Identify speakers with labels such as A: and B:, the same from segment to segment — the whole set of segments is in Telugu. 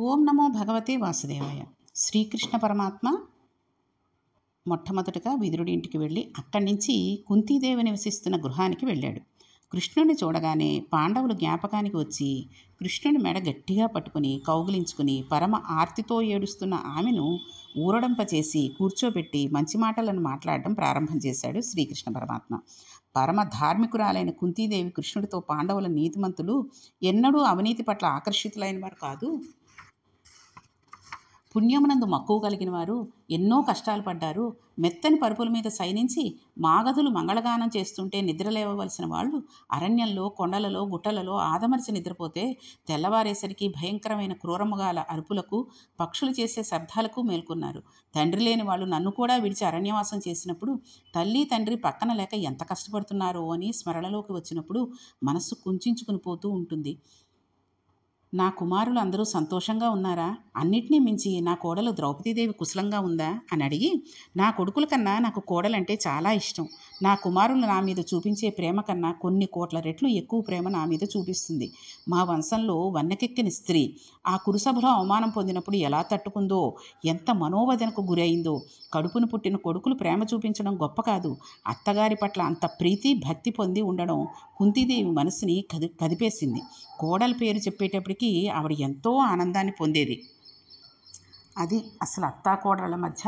A: ఓం నమో భగవతే వాసుదేవాయ. శ్రీకృష్ణ పరమాత్మ మొట్టమొదటగా విదురుడి ఇంటికి వెళ్ళి అక్కడి నుంచి కుంతీదేవి నివసిస్తున్న గృహానికి వెళ్ళాడు. కృష్ణుని చూడగానే పాండవులు జ్ఞాపకానికి వచ్చి కృష్ణుని మెడ గట్టిగా పట్టుకుని కౌగిలించుకుని పరమ ఆర్తితో ఏడుస్తున్న ఆమెను ఊరడంపచేసి కూర్చోబెట్టి మంచి మాటలను మాట్లాడడం ప్రారంభం చేశాడు శ్రీకృష్ణ పరమాత్మ. పరమ ధార్మికురాలైన కుంతీదేవి కృష్ణుడితో పాండవుల నీతిమంతులు ఎన్నడూ అవినీతి పట్ల ఆకర్షితులైన వారు కాదు, పుణ్యమునందు మక్కువ కలిగిన వారు, ఎన్నో కష్టాలు పడ్డారు, మెత్తని పరుపుల మీద శయనించి మాగధులు మంగళగానం చేస్తుంటే నిద్రలేవవలసిన వాళ్ళు అరణ్యంలో కొండలలో గుట్టలలో ఆదమరిచి నిద్రపోతే తెల్లవారేసరికి భయంకరమైన క్రూరముగాల అరుపులకు పక్షులు చేసే శబ్దాలకు మేల్కొన్నారు. తండ్రి లేని వాళ్ళు నన్ను కూడా విడిచి అరణ్యవాసం చేసినప్పుడు తల్లి తండ్రి పక్కన లేక ఎంత కష్టపడుతున్నారో అని స్మరణలోకి వచ్చినప్పుడు మనస్సు కుంచుకుని పోతూ ఉంటుంది. నా కుమారులు అందరూ సంతోషంగా ఉన్నారా? అన్నిటినీ మించి నా కోడలు ద్రౌపదీదేవి కుశలంగా ఉందా అని అడిగి, నా కొడుకుల కన్నా నాకు కోడలంటే చాలా ఇష్టం. నా కుమారులు నా మీద చూపించే ప్రేమ కన్నా కొన్ని కోట్ల రెట్లు ఎక్కువ ప్రేమ నా మీద చూపిస్తుంది. మా వంశంలో వన్నెకెక్కిన స్త్రీ ఆ కురుసభలో అవమానం పొందినప్పుడు ఎలా తట్టుకుందో, ఎంత మనోవేదనకు గురైందో. కడుపును పుట్టిన కొడుకులు ప్రేమ చూపించడం గొప్ప కాదు, అత్తగారి పట్ల అంత ప్రీతి భక్తి పొంది ఉండడం కుంతీదేవి మనసుని కదిపేసింది. కోడల పేరు చెప్పేటప్పటికీ ఆవిడ ఎంతో ఆనందాన్ని పొందేది. అది అసలు అత్తాకోడళ్ళ మధ్య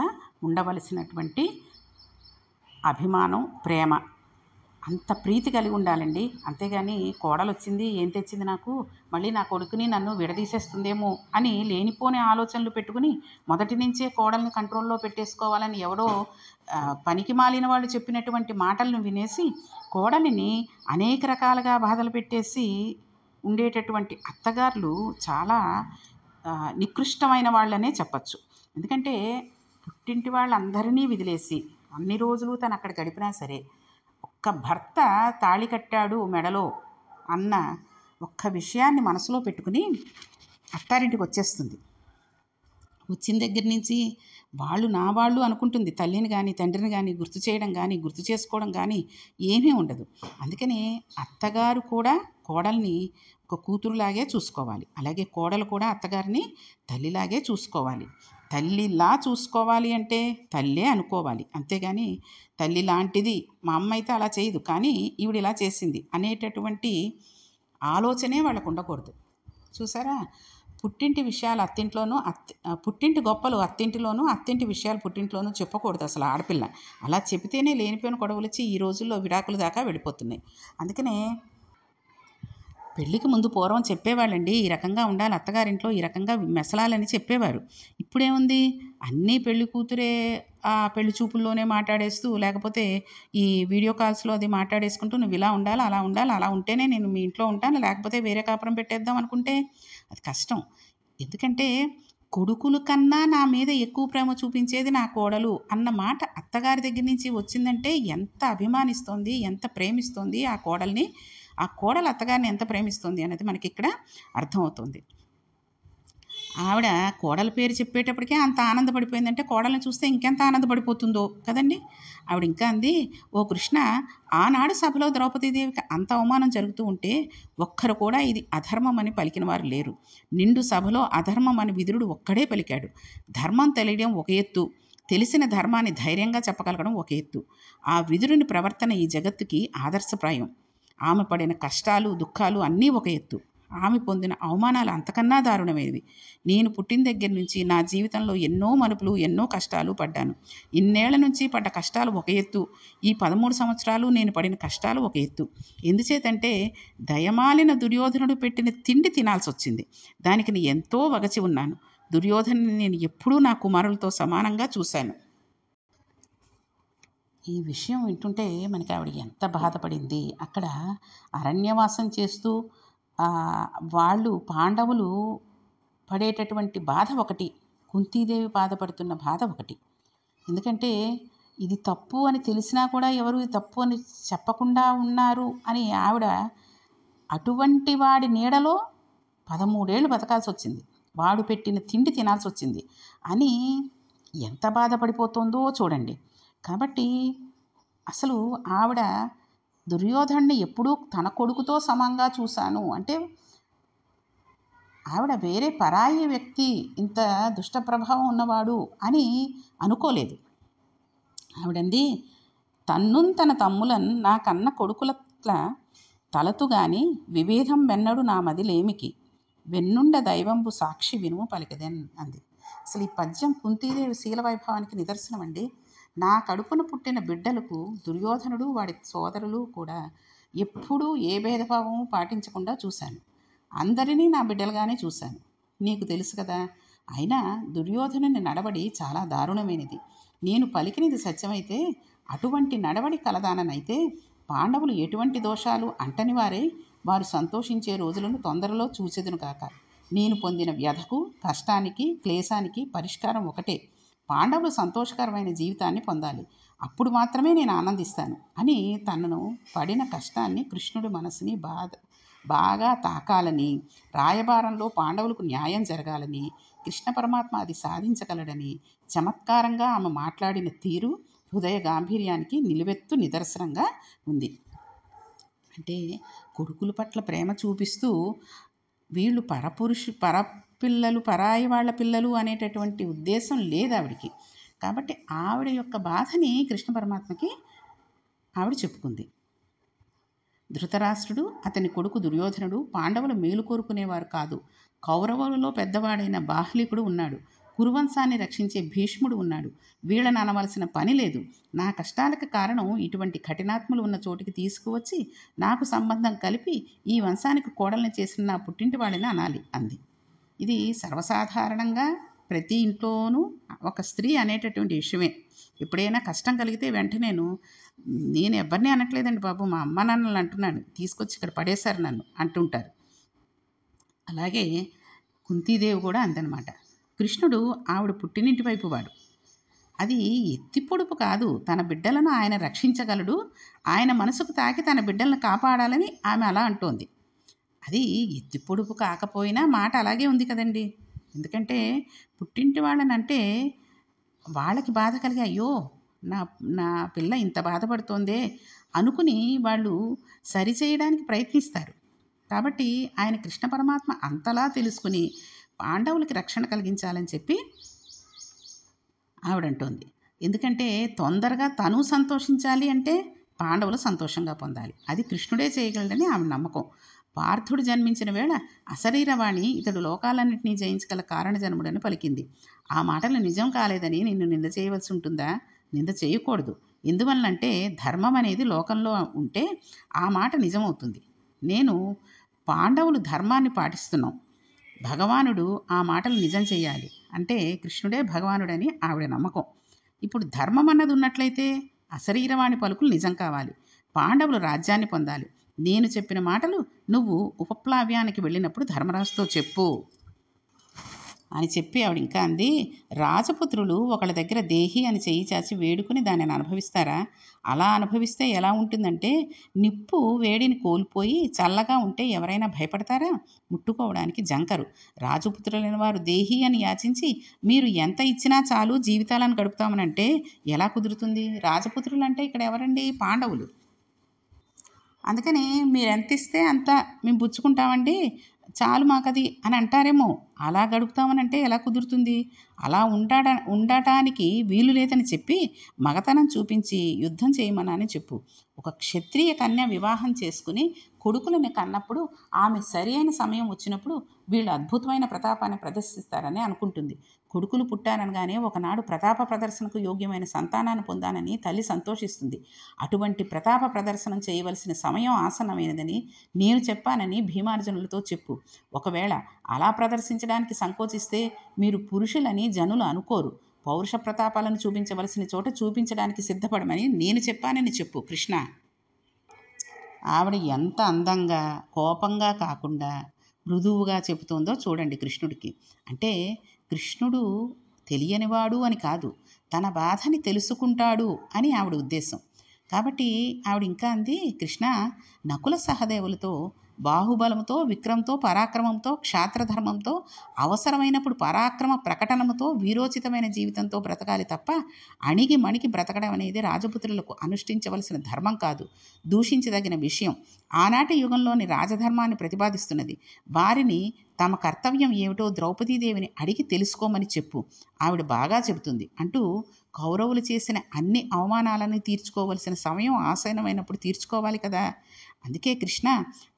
A: ఉండవలసినటువంటి అభిమానం, ప్రేమ. అంత ప్రీతి కలిగి ఉండాలండి. అంతేగాని కోడలు వచ్చింది ఏం తెచ్చింది నాకు, మళ్ళీ నా కొడుకుని నన్ను విడదీసేస్తుందేమో అని లేనిపోని ఆలోచనలు పెట్టుకుని మొదటి నుంచే కోడల్ని కంట్రోల్లో పెట్టేసుకోవాలని ఎవరో పనికి మాలిన వాళ్ళు చెప్పినటువంటి మాటలను వినేసి కోడలిని అనేక రకాలుగా బాధలు పెట్టేసి ఉండేటటువంటి అత్తగారులు చాలా నికృష్టమైన వాళ్ళనే చెప్పచ్చు. ఎందుకంటే పుట్టింటి వాళ్ళందరినీ వదిలేసి అన్ని రోజులు తను అక్కడ గడిపినా సరే ఒక్క భర్త తాళి కట్టాడు మెడలో అన్న ఒక్క విషయాన్ని మనసులో పెట్టుకుని అత్తారింటికి వచ్చేస్తుంది. వచ్చిన దగ్గర నుంచి వాళ్ళు నా వాళ్ళు అనుకుంటుంది. తల్లిని కానీ తండ్రిని కానీ గుర్తు చేయడం కానీ గుర్తు చేసుకోవడం కానీ ఏమీ ఉండదు. అందుకని అత్తగారు కూడా కోడల్ని ఒక కూతురులాగే చూసుకోవాలి, అలాగే కోడలు కూడా అత్తగారిని తల్లిలాగే చూసుకోవాలి. తల్లిలా చూసుకోవాలి అంటే తల్లే అనుకోవాలి, అంతేగాని తల్లి లాంటిది మా అమ్మ అయితే అలా చేయదు కానీ ఈవిడ ఇలా చేసింది అనేటటువంటి ఆలోచనే వాళ్ళకు ఉండకూడదు. చూసారా, పుట్టింటి విషయాలు అత్తింట్లోనూ పుట్టింటి గొప్పలు అత్తింటిలోనూ, అత్తింటి విషయాలు పుట్టింట్లోనూ చెప్పకూడదు అసలు ఆడపిల్ల. అలా చెబితేనే లేనిపోయిన గొడవలు వచ్చి ఈ రోజుల్లో విడాకుల దాకా వెళ్ళిపోతున్నాయి. అందుకనే పెళ్ళికి ముందు పూర్వం చెప్పేవాళ్ళండి, ఈ రకంగా ఉండాలి అత్తగారింట్లో, ఈ రకంగా మెసలాలని చెప్పేవారు. ఇప్పుడేముంది, అన్నీ పెళ్లి కూతురే ఆ పెళ్లి చూపుల్లోనే మాట్లాడేస్తూ, లేకపోతే ఈ వీడియో కాల్స్లో అది మాట్లాడేసుకుంటూ నువ్వు ఇలా ఉండాలి అలా ఉండాలి, అలా ఉంటేనే నేను మీ ఇంట్లో ఉంటాను, లేకపోతే వేరే కాపురం పెట్టేద్దాం అనుకుంటే అది కష్టం. ఎందుకంటే కొడుకుల కన్నా నా మీద ఎక్కువ ప్రేమ చూపించేది నా కోడలు అన్న మాట అత్తగారి దగ్గర నుంచి వచ్చిందంటే ఎంత అభిమానిస్తోంది, ఎంత ప్రేమిస్తోంది ఆ కోడల్ని, ఆ కోడలు అత్తగారిని ఎంత ప్రేమిస్తుంది అనేది మనకి ఇక్కడ అర్థమవుతుంది. ఆవిడ కోడల పేరు చెప్పేటప్పటికే అంత ఆనందపడిపోయిందంటే కోడల్ని చూస్తే ఇంకెంత ఆనందపడిపోతుందో కదండి. ఆవిడ ఇంకా అంది, ఓ కృష్ణ, ఆనాడు సభలో ద్రౌపదీదేవికి అంత అవమానం జరుగుతూ ఉంటే ఒక్కరు కూడా ఇది అధర్మం అని పలికిన వారు లేరు. నిండు సభలో అధర్మం అని విదురుడు ఒక్కడే పలికాడు. ధర్మం తెలియడం ఒక ఎత్తు, తెలిసిన ధర్మాన్ని ధైర్యంగా చెప్పగలగడం ఒక ఎత్తు. ఆ విదురుని ప్రవర్తన ఈ జగత్తుకి ఆదర్శప్రాయం. ఆమె పడిన కష్టాలు దుఃఖాలు అన్నీ ఒక ఎత్తు, ఆమె పొందిన అవమానాలు అంతకన్నా దారుణమైనవి. నేను పుట్టిన దగ్గర నుంచి నా జీవితంలో ఎన్నో మలుపులు ఎన్నో కష్టాలు పడ్డాను. ఇన్నేళ్ల నుంచి పడ్డ కష్టాలు ఒక ఎత్తు, ఈ 13 సంవత్సరాలు నేను పడిన కష్టాలు ఒక ఎత్తు. ఎందుచేతంటే దయమాలిన దుర్యోధనుడు పెట్టిన తిండి తినాల్సి వచ్చింది. దానికి నేను ఎంతో వగచి ఉన్నాను. దుర్యోధనుని నేను ఎప్పుడూ నా కుమారులతో సమానంగా చూశాను. ఈ విషయం వింటుంటే మనకి ఆవిడ ఎంత బాధపడింది. అక్కడ అరణ్యవాసం చేస్తూ వాళ్ళు పాండవులు పడేటటువంటి బాధ ఒకటి, కుంతీదేవి బాధపడుతున్న బాధ ఒకటి. ఎందుకంటే ఇది తప్పు అని తెలిసినా కూడా ఎవరు ఇది తప్పు అని చెప్పకుండా ఉన్నారు అని ఆవిడ అటువంటి వాడి నీడలో 13 ఏళ్ళు బతకాల్సి వచ్చింది, వాడు పెట్టిన తిండి తినాల్సి వచ్చింది అని ఎంత బాధపడిపోతుందో చూడండి. కాబట్టి అసలు ఆవిడ దుర్యోధనుడిని ఎప్పుడూ తన కొడుకుతో సమంగా చూశాను అంటే ఆవిడ వేరే పరాయి వ్యక్తి ఇంత దుష్ట ప్రభావం ఉన్నవాడు అని అనుకోలేదు. ఆవిడంది, తన్నున్ తన తమ్ములన్ నా కన్న కొడుకులట్ల తలతు గాని విభేదం వెన్నడు నా మదిలేమికి వెన్నుండ దైవంబు సాక్షి వినుము పలికదెన్ అంది. అసలు ఈ పద్యం కుంతీదేవి శీలవైభవానికి నిదర్శనం అండి. నా కడుపున పుట్టిన బిడ్డలకు దుర్యోధనుడు వాడి సోదరులు కూడా ఎప్పుడూ ఏ భేదభావము పాటించకుండా చూశాను. అందరినీ నా బిడ్డలుగానే చూశాను. నీకు తెలుసు కదా. అయినా దుర్యోధనుని నడవడి చాలా దారుణమైనది. నేను పలికినది సత్యమైతే, అటువంటి నడవడి కలదాననైతే పాండవులు ఎటువంటి దోషాలు అంటని వారై వారు సంతోషించే రోజులను తొందరలో చూచెదను కాక. నేను పొందిన వ్యధకు, కష్టానికి, క్లేశానికి పరిష్కారం ఒకటే. పాండవులు సంతోషకరమైన జీవితాన్ని పొందాలి. అప్పుడు మాత్రమే నేను ఆనందిస్తాను అని తనను పడిన కష్టాన్ని కృష్ణుడి మనసుని బాగా తాకాలని, రాయబారంలో పాండవులకు న్యాయం జరగాలని, కృష్ణ పరమాత్మ అది సాధించగలడని చమత్కారంగా ఆమె మాట్లాడిన తీరు హృదయ గాంభీర్యానికి నిలువెత్తు నిదర్శనంగా ఉంది. అంటే కొడుకుల పట్ల ప్రేమ చూపిస్తూ వీళ్ళు పరపిల్లలు, పరాయి వాళ్ళ పిల్లలు అనేటటువంటి ఉద్దేశం లేదు ఆవిడికి. కాబట్టి ఆవిడ యొక్క బాధని కృష్ణ పరమాత్మకి ఆవిడ చెప్పుకుంది. ధృతరాష్ట్రుడు, అతని కొడుకు దుర్యోధనుడు పాండవుల మేలు కోరుకునేవారు కాదు. కౌరవులలో పెద్దవాడైన బాహ్లికుడు ఉన్నాడు. కురువంశాన్ని రక్షించే భీష్ముడు ఉన్నాడు. వీళ్ళని అనవలసిన పని లేదు. నా కష్టాలకు కారణం ఇటువంటి కఠినాత్ములు ఉన్న చోటికి తీసుకువచ్చి నాకు సంబంధం కలిపి ఈ వంశానికి కోడల్ని చేసిన నా పుట్టింటి వాళ్ళని అనాలి అంది. ఇది సర్వసాధారణంగా ప్రతి ఇంట్లోనూ ఒక స్త్రీ అనేటటువంటి విషయమే. ఎప్పుడైనా కష్టం కలిగితే నేను ఎవరిని అనట్లేదండి బాబు, మా అమ్మ నాన్నలు అంటున్నాను, తీసుకొచ్చి ఇక్కడ పడేశారు నన్ను అంటుంటారు. అలాగే కుంతీదేవి కూడా అంతనమాట. కృష్ణుడు ఆవిడ పుట్టినింటి వైపు వాడు. అది ఎత్తి పొడుపు కాదు. తన బిడ్డలను ఆయన రక్షించగలడు. ఆయన మనసుకు తాకి తన బిడ్డలను కాపాడాలని ఆమె అలా అంటోంది. అది ఎత్తి పొడుపు కాకపోయినా మాట అలాగే ఉంది కదండి. ఎందుకంటే పుట్టింటి వాళ్ళనంటే వాళ్ళకి బాధ కలిగి, అయ్యో నా పిల్ల ఇంత బాధపడుతోందే అనుకుని వాళ్ళు సరిచేయడానికి ప్రయత్నిస్తారు. కాబట్టి ఆయన కృష్ణ పరమాత్మ అంతలా తెలుసుకుని పాండవులకి రక్షణ కలిగించాలని చెప్పి ఆవిడంటోంది. ఎందుకంటే తొందరగా తను సంతోషించాలి అంటే పాండవులు సంతోషంగా పొందాలి. అది కృష్ణుడే చేయగలడని ఆమె నమ్మకం. పార్థుడు జన్మించిన వేళ అశరీరవాణి ఇతడు లోకాలన్నింటినీ జయించగల కారణ జన్ముడని పలికింది. ఆ మాటలు నిజం కాలేదని నిన్ను నింద చేయవలసి ఉంటుందా? నింద చేయకూడదు. ఎందువల్లంటే ధర్మం అనేది లోకంలో ఉంటే ఆ మాట నిజమవుతుంది. నేను పాండవులు ధర్మాన్ని పాటిస్తున్నాం, భగవానుడు ఆ మాటలు నిజం చేయాలి అంటే కృష్ణుడే భగవానుడని ఆవిడ నమ్మకం. ఇప్పుడు ధర్మం అన్నది ఉన్నట్లయితే అశరీరవాణి పలుకులు నిజం కావాలి. పాండవులు రాజ్యాన్ని పొందాలి. నేను చెప్పిన మాటలు నువ్వు ఉపప్లావ్యానికి వెళ్ళినప్పుడు ధర్మరాజుతో చెప్పు అని చెప్పి ఆవిడ ఇంకా అంది, రాజపుత్రులు ఒకళ్ళ దగ్గర దేహి అని చేయి చాచి వేడుకుని దానిని అనుభవిస్తారా? అలా అనుభవిస్తే ఎలా ఉంటుందంటే, నిప్పు వేడిని కోల్పోయి చల్లగా ఉంటే ఎవరైనా భయపడతారా? ముట్టుకోవడానికి జంకరు. రాజపుత్రులైన వారు దేహి అని యాచించి మీరు ఎంత ఇచ్చినా చాలు జీవితాలను గడుపుతామనంటే ఎలా కుదురుతుంది? రాజపుత్రులు అంటే ఇక్కడ ఎవరండి? పాండవులు. అందుకని మీరు ఎంత ఇస్తే అంత మేము పుచ్చుకుంటామండి, చాలు మాకది అని అంటారేమో. అలా గడుపుతామనంటే ఎలా కుదురుతుంది? అలా ఉండటానికి వీలు లేదని చెప్పి మగతనం చూపించి యుద్ధం చేయమని చెప్పు. ఒక క్షత్రియ కన్య వివాహం చేసుకుని కొడుకులని కన్నప్పుడు ఆమె సరి అయిన సమయం వచ్చినప్పుడు వీళ్ళు అద్భుతమైన ప్రతాపాన్ని ప్రదర్శిస్తారని అనుకుంటుంది. కొడుకులు పుట్టారనగానే ఒకనాడు ప్రతాప ప్రదర్శనకు యోగ్యమైన సంతానాన్ని పొందానని తల్లి సంతోషిస్తుంది. అటువంటి ప్రతాప ప్రదర్శనం చేయవలసిన సమయం ఆసన్నమైనదని నేను చెప్పానని భీమార్జునులతో చెప్పు. ఒకవేళ అలా ప్రదర్శించడానికి సంకోచిస్తే మీరు పురుషులని జనులు అనుకోరు. పౌరుష ప్రతాపాలను చూపించవలసిన చోట చూపించడానికి సిద్ధపడమని నేను చెప్పానని చెప్పు కృష్ణ. ఆవిడ ఎంత అందంగా, కోపంగా కాకుండా మృదువుగా చెబుతోందో చూడండి కృష్ణుడికి. అంటే కృష్ణుడు తెలియనివాడు అని కాదు, తన బాధని తెలుసుకుంటాడు అని ఆవిడ ఉద్దేశం. కాబట్టి ఆవిడ ఇంకా అంది, కృష్ణ, నకుల సహదేవులతో బాహుబలంతో, విక్రమంతో, పరాక్రమంతో, క్షాత్రధర్మంతో, అవసరమైనప్పుడు పరాక్రమ ప్రకటనముతో, వీరోచితమైన జీవితంతో బ్రతకాలి తప్ప అణిగి మణిగి బ్రతకడం అనేది రాజపుత్రులకు అనుష్ఠించవలసిన ధర్మం కాదు, దూషించదగిన విషయం. ఆనాటి యుగంలోని రాజధర్మాన్ని ప్రతిపాదిస్తున్నది. వారిని తమ కర్తవ్యం ఏమిటో ద్రౌపదీదేవిని అడిగి తెలుసుకోమని చెప్పు, ఆవిడ బాగా చెబుతుంది అంటూ కౌరవులు చేసిన అన్ని అవమానాలను తీర్చుకోవలసిన సమయం ఆసన్నమైనప్పుడు తీర్చుకోవాలి కదా. అందుకే కృష్ణ,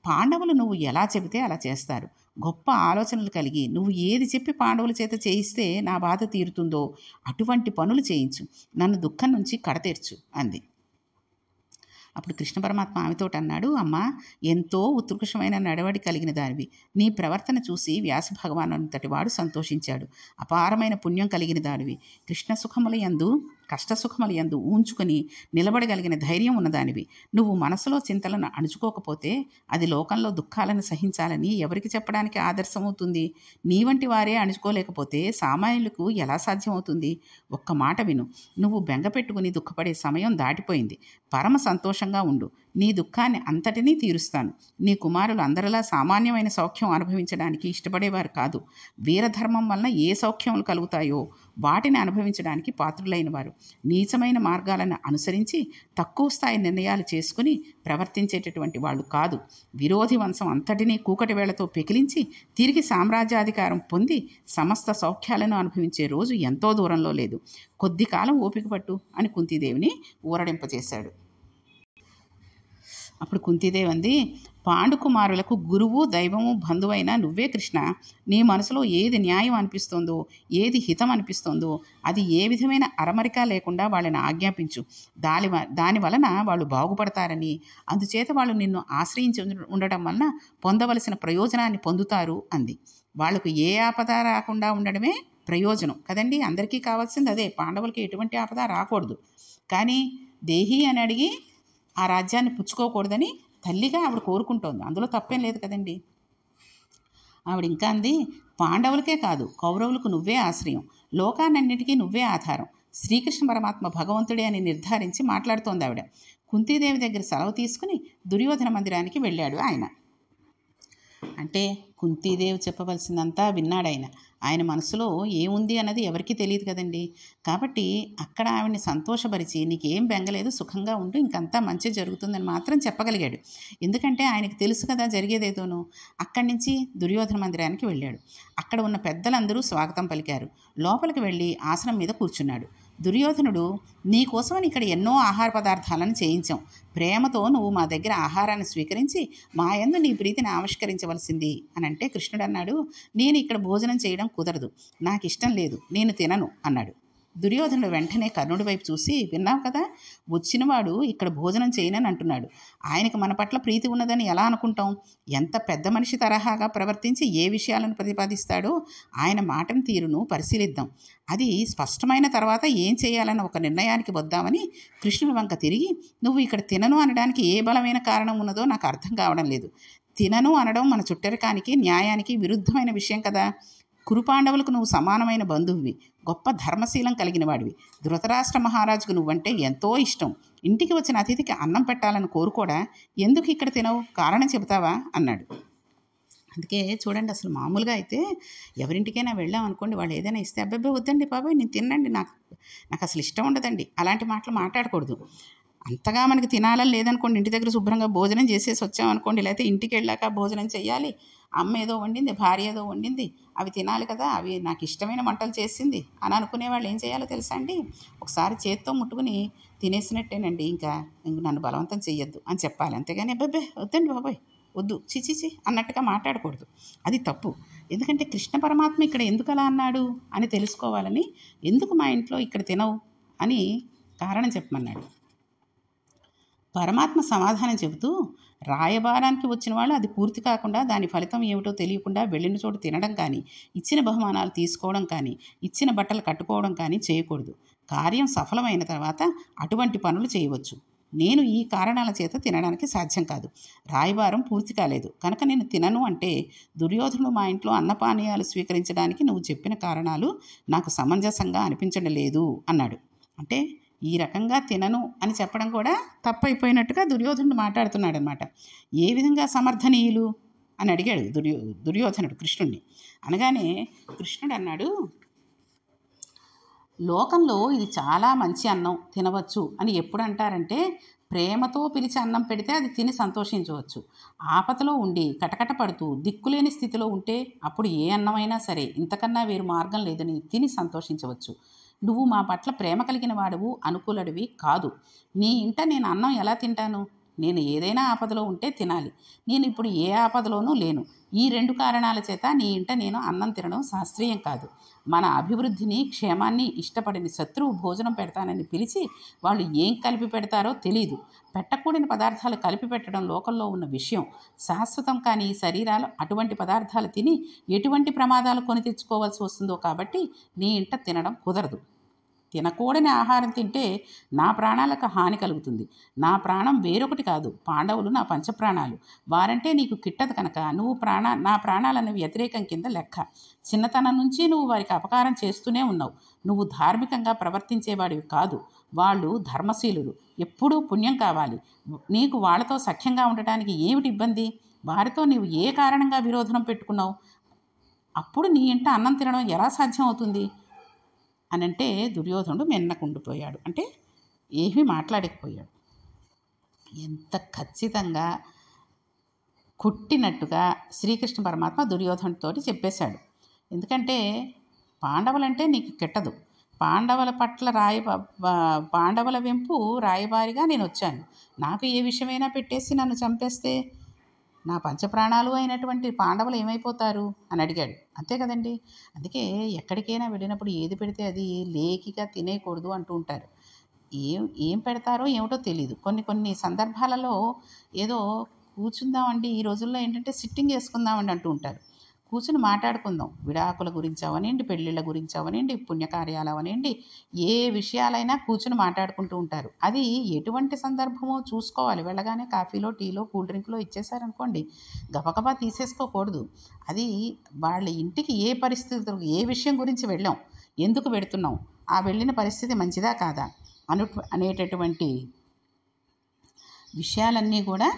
A: పాండవులు నువ్వు ఎలా చెబితే అలా చేస్తారు. గొప్ప ఆలోచనలు కలిగి నువ్వు ఏది చెప్పి పాండవుల చేత చేయిస్తే నా బాధ తీరుతుందో అటువంటి పనులు చేయించు, నన్ను దుఃఖం నుంచి కడతీర్చు అంది. అప్పుడు కృష్ణ పరమాత్మ ఆమెతోటి అన్నాడు, అమ్మ, ఎంతో ఉత్కృష్టమైన నడవడి కలిగిన దానివి. నీ ప్రవర్తన చూసి వ్యాస భగవాను అంతటి వాడు సంతోషించాడు. అపారమైన పుణ్యం కలిగిన దానివి. కృష్ణ సుఖముల యందు కష్ట సుఖముల యందు ఊంచుకొని నిలబడగలిగిన ధైర్యం ఉన్నదానివి. నువ్వు మనసులో చింతలను అణుచుకోకపోతే అది లోకంలో దుఃఖాలను సహించాలని ఎవరికి చెప్పడానికి ఆదర్శమవుతుంది? నీ వంటి వారే అణుచుకోలేకపోతే సామాన్యులకు ఎలా సాధ్యమవుతుంది? ఒక్క మాట విను, నువ్వు బెంగ పెట్టుకుని దుఃఖపడే సమయం దాటిపోయింది. పరమ సంతోషంగా ఉండు. నీ దుఃఖాన్ని అంతటినీ తీరుస్తాను. నీ కుమారులు అందరిలా సామాన్యమైన సౌఖ్యం అనుభవించడానికి ఇష్టపడేవారు కాదు. వీరధర్మం వలన ఏ సౌఖ్యములు కలుగుతాయో వాటిని అనుభవించడానికి పాత్రులైన వారు. నీచమైన మార్గాలను అనుసరించి తక్కువ స్థాయి నిర్ణయాలు చేసుకుని ప్రవర్తించేటటువంటి వాళ్ళు కాదు. విరోధి వంశం అంతటినీ కూకటి వేళతో పెకిలించి తిరిగి సామ్రాజ్యాధికారం పొంది సమస్త సౌఖ్యాలను అనుభవించే రోజు ఎంతో దూరంలో లేదు. కొద్ది కాలం ఓపిక పట్టు అని కుంతీదేవిని ఊరడింపజేశాడు. అప్పుడు కుంతీదేవి అంది, పాండుకుమారులకు గురువు దైవము బంధువైన నువ్వే కృష్ణ. నీ మనసులో ఏది న్యాయం అనిపిస్తోందో, ఏది హితం అనిపిస్తోందో అది ఏ విధమైన అరమరిక లేకుండా వాళ్ళని ఆజ్ఞాపించు. దాని వలన వాళ్ళు బాగుపడతారని, అందుచేత వాళ్ళు నిన్ను ఆశ్రయించి ఉండటం వలన పొందవలసిన ప్రయోజనాన్ని పొందుతారు అంది. వాళ్లకు ఏ ఆపద రాకుండా ఉండడమే ప్రయోజనం కదండి. అందరికీ కావాల్సింది అదే. పాండవులకి ఎటువంటి ఆపద రాకూడదు. కానీ దేహి అని అడిగి ఆ రాజ్యాన్ని పుచ్చుకోకూడదని తల్లిగా ఆవిడ కోరుకుంటోంది. అందులో తప్పేం లేదు కదండి. ఆవిడ ఇంకా అంది, పాండవులకే కాదు కౌరవులకు నువ్వే ఆశ్రయం, లోకానన్నిటికీ నువ్వే ఆధారం. శ్రీకృష్ణ పరమాత్మ భగవంతుడే అని నిర్ధారించి మాట్లాడుతోంది ఆవిడ. కుంతీదేవి దగ్గర సెలవు తీసుకుని దుర్యోధన మందిరానికి వెళ్ళాడు ఆయన. అంటే కుంతీదేవి చెప్పవలసిందంతా విన్నాడు ఆయన మనసులో ఏముంది అన్నది ఎవరికీ తెలియదు కదండి. కాబట్టి అక్కడ ఆవిడ్ని సంతోషపరిచి నీకేం బెంగలేదు, సుఖంగా ఉండు, ఇంకంతా మంచి జరుగుతుందని మాత్రం చెప్పగలిగాడు. ఎందుకంటే ఆయనకు తెలుసు కదా జరిగేదేదోనో. అక్కడి నుంచి దుర్యోధన మందిరానికి వెళ్ళాడు. అక్కడ ఉన్న పెద్దలందరూ స్వాగతం పలికారు. లోపలికి వెళ్ళి ఆసనం మీద కూర్చున్నాడు. దుర్యోధనుడు, నీకోసమని ఇక్కడ ఎన్నో ఆహార పదార్థాలను చేయించాం. ప్రేమతో నువ్వు మా దగ్గర ఆహారాన్ని స్వీకరించి మా యందు నీ ప్రీతిని ఆవిష్కరించవలసింది అని అంటే కృష్ణుడు అన్నాడు, నేను ఇక్కడ భోజనం చేయడం కుదరదు, నాకు ఇష్టం లేదు, నేను తినను అన్నాడు. దుర్యోధనుడు వెంటనే కర్ణుడి వైపు చూసి, విన్నావు కదా, వచ్చినవాడు ఇక్కడ భోజనం చేయనని అంటున్నాడు. ఆయనకు మన పట్ల ప్రీతి ఉన్నదని ఎలా అనుకుంటాం? ఎంత పెద్ద మనిషి తరహాగా ప్రవర్తించి ఏ విషయాలను ప్రతిపాదిస్తాడో ఆయన మాటను తీరును పరిశీలిద్దాం. అది స్పష్టమైన తర్వాత ఏం చేయాలన్న ఒక నిర్ణయానికి వద్దామని కృష్ణుడి వంక తిరిగి, నువ్వు ఇక్కడ తినను అనడానికి ఏ బలమైన కారణం ఉన్నదో నాకు అర్థం కావడం లేదు. తినను అనడం మన చుట్టరికానికి న్యాయానికి విరుద్ధమైన విషయం కదా. కురుపాండవులకు నువ్వు సమానమైన బంధువువి, గొప్ప ధర్మశీలం కలిగిన వాడివి. ధృతరాష్ట్ర మహారాజుకు నువ్వంటే ఎంతో ఇష్టం. ఇంటికి వచ్చిన అతిథికి అన్నం పెట్టాలని కోరుకోడా? ఎందుకు ఇక్కడ తినవు? కారణం చెబుతావా అన్నాడు. అందుకే చూడండి, అసలు మామూలుగా అయితే ఎవరింటికైనా వెళ్ళాం అనుకోండి, వాళ్ళు ఏదైనా ఇస్తే అబ్బాయి వద్దండి బాబాయ్ నేను తినండి, నాకు అసలు ఇష్టం ఉండదండి, అలాంటి మాటలు మాట్లాడకూడదు. అంతగా మనకి తినాలని లేదనుకోండి, ఇంటి దగ్గర శుభ్రంగా భోజనం చేసేసి వచ్చామనుకోండి, లేకపోతే ఇంటికి వెళ్ళాక భోజనం చేయాలి, అమ్మ ఏదో వండింది, భార్య ఏదో వండింది, అవి తినాలి కదా, అవి నాకు ఇష్టమైన వంటలు చేసింది అని అనుకునే వాళ్ళు ఏం చేయాలో తెలుసా అండి? ఒకసారి చేత్తో ముట్టుకుని తినేసినట్టేనండి, ఇంకా నన్ను బలవంతం చెయ్యొద్దు అని చెప్పాలి. అంతేగాని అబ్బాయి వద్దండి బాబాయ్ వద్దు చిచిచి అన్నట్టుగా మాట్లాడకూడదు. అది తప్పు. ఎందుకంటే కృష్ణ పరమాత్మ ఇక్కడ ఎందుకు అలా అన్నాడు అని తెలుసుకోవాలని, ఎందుకు మా ఇంట్లో ఇక్కడ తినవు అని కారణం చెప్పమన్నాడు. పరమాత్మ సమాధానం చెబుతూ, రాయబారానికి వచ్చిన వాళ్ళు అది పూర్తి కాకుండా దాని ఫలితం ఏమిటో తెలియకుండా వెళ్ళిన చోటు తినడం కానీ, ఇచ్చిన బహుమానాలు తీసుకోవడం కానీ, ఇచ్చిన బట్టలు కట్టుకోవడం కానీ చేయకూడదు. కార్యం సఫలమైన తర్వాత అటువంటి పనులు చేయవచ్చు. నేను ఈ కారణాల చేత తినడానికి సాధ్యం కాదు. రాయబారం పూర్తి కాలేదు కనుక నేను తినను అంటే, దుర్యోధనుడు మా ఇంట్లో అన్నపానీయాలు స్వీకరించడానికి నువ్వు చెప్పిన కారణాలు నాకు సమంజసంగా అనిపించడం లేదు అన్నాడు. అంటే ఈ రకంగా తినను అని చెప్పడం కూడా తప్పైపోయినట్టుగా దుర్యోధనుడు మాట్లాడుతున్నాడు అనమాట. ఏ విధంగా సమర్థనీయులు అని అడిగాడు దుర్యోధనుడు కృష్ణుడిని. అనగానే కృష్ణుడు అన్నాడు, లోకంలో ఇది చాలా మంచి అన్నం, తినవచ్చు అని ఎప్పుడు అంటారంటే, ప్రేమతో పిలిచి అన్నం పెడితే అది తిని సంతోషించవచ్చు. ఆపదలో ఉండి కటకట పడుతూ దిక్కులేని స్థితిలో ఉంటే అప్పుడు ఏ అన్నమైనా సరే ఇంతకన్నా వేరు మార్గం లేదని తిని సంతోషించవచ్చు. నువ్వు మా పట్ల ప్రేమ కలిగిన వాడువు, అనుకూలుడివి కాదు. నీ ఇంట నేను అన్నం ఎలా తింటాను? నేను ఏదైనా ఆపదలో ఉంటే తినాలి. నేను ఇప్పుడు ఏ ఆపదలోనూ లేను. ఈ 2 కారణాల చేత నీ ఇంట నేను అన్నం తినడం శాస్త్రీయం కాదు. మన అభివృద్ధిని, క్షేమాన్ని ఇష్టపడని శత్రువు భోజనం పెడతానని పిలిచి వాళ్ళు ఏం కలిపి పెడతారో తెలీదు. పెట్టకూడని పదార్థాలు కలిపి పెట్టడం లోకంలో ఉన్న విషయం. శాశ్వతం కాని ఈ శరీరాలు అటువంటి పదార్థాలు తిని ఎటువంటి ప్రమాదాలు కొని తెచ్చుకోవాల్సి వస్తుందో కాబట్టి నీ ఇంట తినడం కుదరదు. తినకూడని ఆహారం తింటే నా ప్రాణాలకు హాని కలుగుతుంది. నా ప్రాణం వేరొకటి కాదు, పాండవులు నా పంచప్రాణాలు. వారంటే నీకు కిట్టదు కనుక నువ్వు నా ప్రాణాలను వ్యతిరేకం కింద లెక్క. చిన్నతనం నుంచి నువ్వు వారికి అపకారం చేస్తూనే ఉన్నావు. నువ్వు ధార్మికంగా ప్రవర్తించేవాడివి కాదు. వాళ్ళు ధర్మశీలులు, ఎప్పుడూ పుణ్యం కావాలి. నీకు వాళ్ళతో సఖ్యంగా ఉండటానికి ఏమిటి ఇబ్బంది? వారితో నీవు ఏ కారణంగా విరోధనం పెట్టుకున్నావు? అప్పుడు నీ ఇంట అన్నం తినడం ఎలా సాధ్యం అవుతుంది అని అంటే దుర్యోధనుడు మిన్నకుండిపోయాడు. అంటే ఏమీ మాట్లాడకపోయాడు. ఎంత ఖచ్చితంగా కొట్టినట్టుగా శ్రీకృష్ణ పరమాత్మ దుర్యోధనుడితోటి చెప్పేశాడు. ఎందుకంటే పాండవులంటే నీకు కిట్టదు. పాండవుల పట్ల పాండవుల వెంపు రాయబారిగా నేను వచ్చాను. నాకు ఏ విషయమైనా పెట్టేసి నన్ను చంపేస్తే నా పంచప్రాణాలు అయినటువంటి పాండవులు ఏమైపోతారు అని అడిగాడు. అంతే కదండి. అందుకే ఎక్కడికైనా వెళ్ళినప్పుడు ఏది పెడితే అది లేకిగా తినేయకూడదు అంటూ ఉంటారు. ఏం పెడతారో ఏమిటో తెలీదు. కొన్ని సందర్భాలలో ఏదో కూర్చుందామండి, ఈ రోజుల్లో ఏంటంటే సిట్టింగ్ వేసుకుందామండి అంటూ ఉంటారు. కూర్చుని మాట్లాడుకుందాం. విడాకుల గురించి అవనండి, పెళ్ళిళ్ళ గురించి అవనండి, పుణ్యకార్యాలు అవనండి, ఏ విషయాలైనా కూర్చుని మాట్లాడుకుంటూ ఉంటారు. అది ఎటువంటి సందర్భమో చూసుకోవాలి. వెళ్ళగానే కాఫీలో, టీలో, కూల్ డ్రింక్లో ఇచ్చేసారనుకోండి, గబగబా తీసేసుకోకూడదు. అది వాళ్ళ ఇంటికి ఏ పరిస్థితులు, ఏ విషయం గురించి వెళ్ళాం, ఎందుకు వెడుతున్నాం, ఆ వెళ్ళిన పరిస్థితి మంచిదా కాదా అనేటటువంటి విషయాలన్నీ కూడా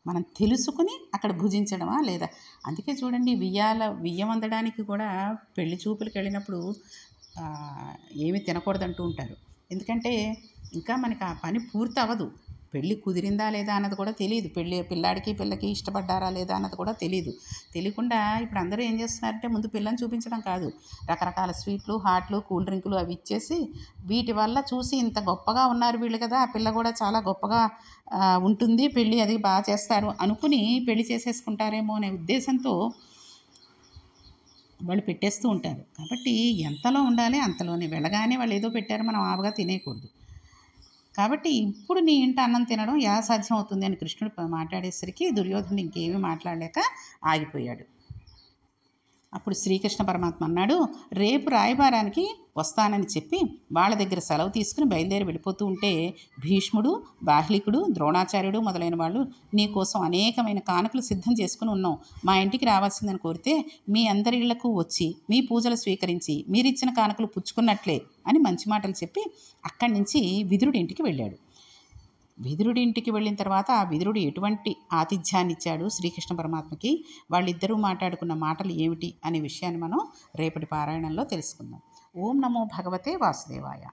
A: మనం తెలుసుకుని అక్కడ భుజించడమా లేదా. అందుకే చూడండి, బియ్యం అందడానికి కూడా పెళ్లి చూపులకు వెళ్ళినప్పుడు ఏమి తినకూడదంటూ ఉంటారు. ఎందుకంటే ఇంకా మనకి ఆ పని పూర్తి అవ్వదు. పెళ్ళి కుదిరిందా లేదా అన్నది కూడా తెలియదు. పిల్లాడికి పిల్లకి ఇష్టపడ్డారా లేదా అన్నది కూడా తెలియకుండా ఇప్పుడు అందరూ ఏం చేస్తున్నారంటే ముందు పిల్లని చూపించడం కాదు, రకరకాల స్వీట్లు, హాట్లు, కూల్ డ్రింకులు అవి ఇచ్చేసి వీటి వల్ల చూసి ఇంత గొప్పగా ఉన్నారు వీళ్ళు కదా, ఆ పిల్ల కూడా చాలా గొప్పగా ఉంటుంది, పెళ్ళి అది బాగా చేస్తారు అనుకుని పెళ్లి చేసేసుకుంటారేమో అనే ఉద్దేశంతో వాళ్ళు పెట్టేస్తూ ఉంటారు. కాబట్టి ఎంతలో ఉండాలి అంతలోనే. వెళ్ళగానే వాళ్ళు ఏదో పెట్టారు మనం ఆవుగా తినేయకూడదు. కాబట్టి ఇప్పుడు నీ ఇంట అన్నం తినడం ఎలా సాధ్యం అవుతుంది అని కృష్ణుడు మాట్లాడేసరికి దుర్యోధనుడు ఇంకేమీ మాట్లాడలేక ఆగిపోయాడు. అప్పుడు శ్రీకృష్ణ పరమాత్మ అన్నాడు, రేపు రాయబారానికి వస్తానని చెప్పి వాళ్ళ దగ్గర సెలవు తీసుకుని బయలుదేరి వెళ్ళిపోతూ ఉంటే భీష్ముడు, బాహ్లికుడు, ద్రోణాచార్యుడు మొదలైన వాళ్ళు నీ కోసం అనేకమైన కానుకలు సిద్ధం చేసుకుని ఉన్నాం, మా ఇంటికి రావాల్సిందని కోరితే మీ అందరి ఇళ్లకు వచ్చి మీ పూజలు స్వీకరించి మీరిచ్చిన కానుకలు పుచ్చుకున్నట్లే అని మంచి మాటలు చెప్పి అక్కడి నుంచి విదురుడి ఇంటికి వెళ్ళాడు. విదురుడి ఇంటికి వెళ్ళిన తర్వాత ఆ విదురుడు ఎటువంటి ఆతిథ్యాన్ని ఇచ్చాడు శ్రీకృష్ణ పరమాత్మకి, వాళ్ళిద్దరూ మాట్లాడుకున్న మాటలు ఏమిటి అనే విషయాన్ని మనం రేపటి పారాయణంలో తెలుసుకుందాం. ఓం నమో భగవతే వాసుదేవాయ.